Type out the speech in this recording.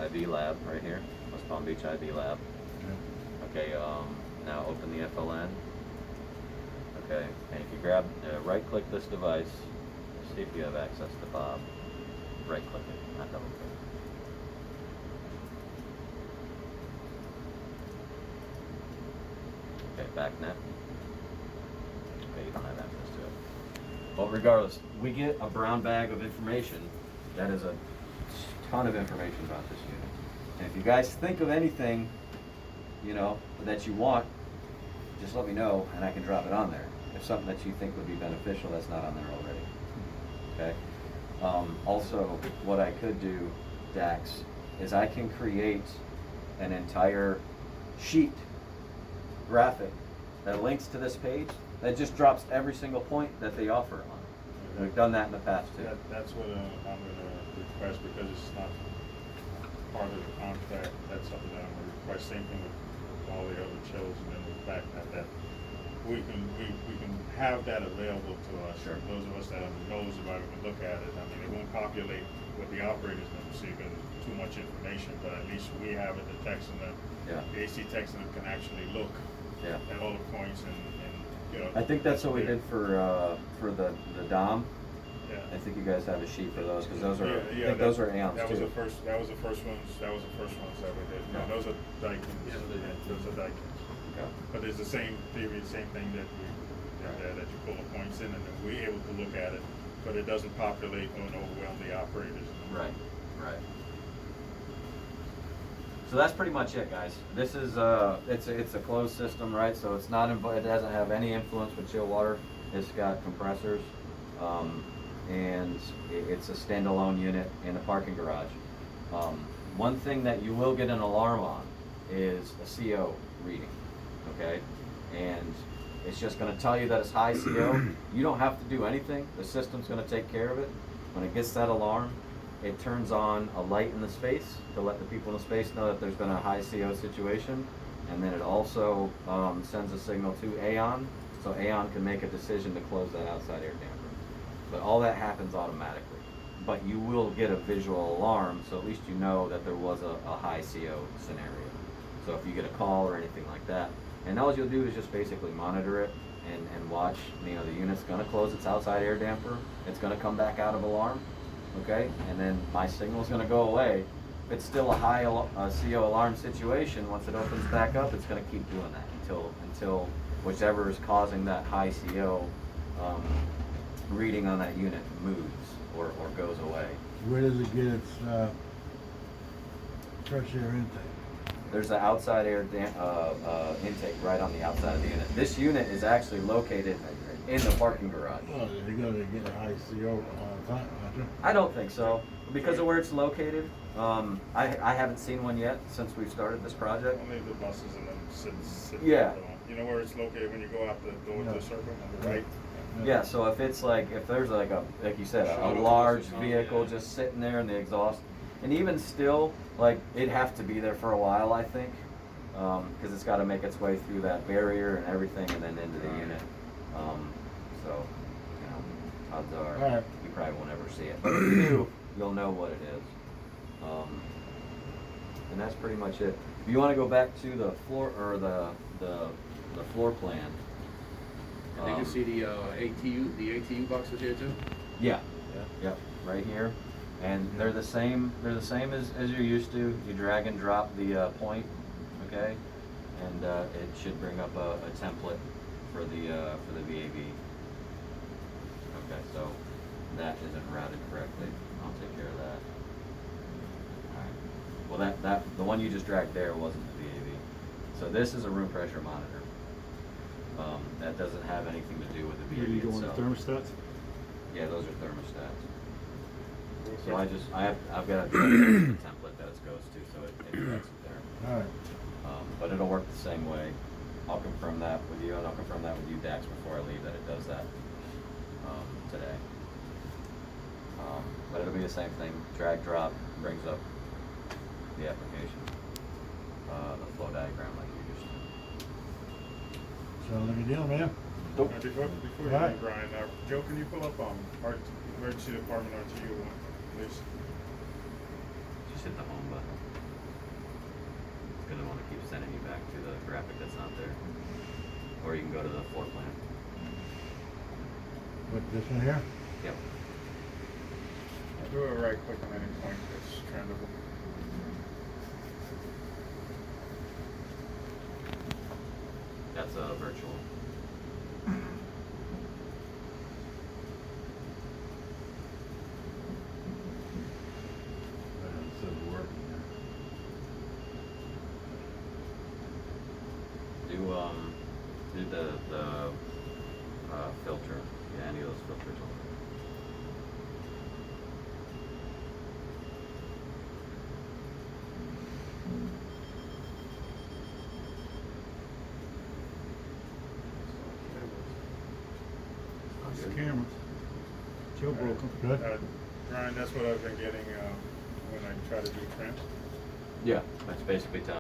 IB lab right here, West Palm Beach IB lab. Okay, now open the FLN. Okay, and if you grab, right click this device, see if you have access to Bob. Right click it, not double click. Okay, BACnet. Okay, you don't have access to it. But regardless, we get a brown bag of information. That is a ton of information about this unit. And if you guys think of anything, you know, that you want, just let me know and I can drop it on there. If something that you think would be beneficial that's not on there already. Okay? Also, what I could do, Dax, is I can create an entire sheet graphic that links to this page that just drops every single point that they offer on it. And we've done that in the past too. That's what I'm going to request, because it's not part of the contract. That's something that I'm going to request. Same thing with all the other chills, and then the fact that we can have that available to us. Sure. Those of us that knows about it can look at it. I mean, it won't populate what the operator's going to see because it's too much information, but at least we have it. The text and the AC text and can actually look at all the points and you know. I think that's what we did for the DOM. Yeah. I think you guys have a sheet for those because those are Yeah, those are AONs that too. That was the first ones that we did. No, those are Daikin. Yeah, those are Daikin. Okay. But it's the same theory, same thing that that you pull the points in and then we're able to look at it, but it doesn't populate and overwhelm the operators. Right. So that's pretty much it, guys. This is it's a closed system, right? So it's not it doesn't have any influence with chill water. It's got compressors, and it's a standalone unit in a parking garage. One thing that you will get an alarm on is a CO reading, okay? And it's just going to tell you that it's high CO. You don't have to do anything. The system's going to take care of it. When it gets that alarm, it turns on a light in the space to let the people in the space know that there's been a high CO situation. And then it also sends a signal to AON, so AON can make a decision to close that outside air damper. But all that happens automatically. But you will get a visual alarm, so at least you know that there was a high CO scenario. So if you get a call or anything like that, and all you'll do is just basically monitor it and watch. You know, the unit's going to close its outside air damper. It's going to come back out of alarm, okay? And then my signal's going to go away. If it's still a high CO alarm situation, once it opens back up, it's going to keep doing that until whichever is causing that high CO reading on that unit moves or goes away. Where does it get its fresh air intake? There's an outside air intake right on the outside of the unit. This unit is actually located in the parking garage. Well, you're going to get a high CO all the time, aren't you? I don't think so. Because of where it's located, I haven't seen one yet since we've started this project. Only the buses and then sit Yeah. You know where it's located when you go out the door to the circle on the right? Yeah, so if it's like, if there's like like you said, a large vehicle just sitting there in the exhaust, and even still, like, it'd have to be there for a while, I think, because it's got to make its way through that barrier and everything and then into the unit. So, you know, odds are you probably won't ever see it. But if you do, you'll know what it is. And that's pretty much it. If you want to go back to the floor, or the floor plan. And you can see the ATU boxes here too? Yeah. Yep, right here. And they're the same as you're used to. You drag and drop the point, okay? And it should bring up a template for the VAV. Okay, so that isn't routed correctly. I'll take care of that. Alright. Well, the one you just dragged there wasn't the VAV. So this is a room pressure monitor. That doesn't have anything to do with the VAV Are you doing the itself. thermostats? Yeah, those are thermostats. So I've got a template that it goes to, so it tracks it there. All right. But it'll work the same way. I'll confirm that with you, and I'll confirm that with you, Dax, before I leave, that it does that today. But it'll be the same thing. Drag, drop, brings up the application, the flow diagram like you just did. So let me deal, man. Before you Right. leave, Brian, Joe, can you pull up emergency department RTU one, please? Just hit the home button. gonna wanna keep sending you back to the graphic that's not there. Or you can go to the floor plan. What, this one here? Yep. Do a right click on any point that's trendable. That's virtual. It says working here. Do the filter. Yeah, any of those filters on there. It's the cameras. Joe broke them. Good? Ryan, that's what I've been getting, when I try to do trim. Yeah, that's basically telling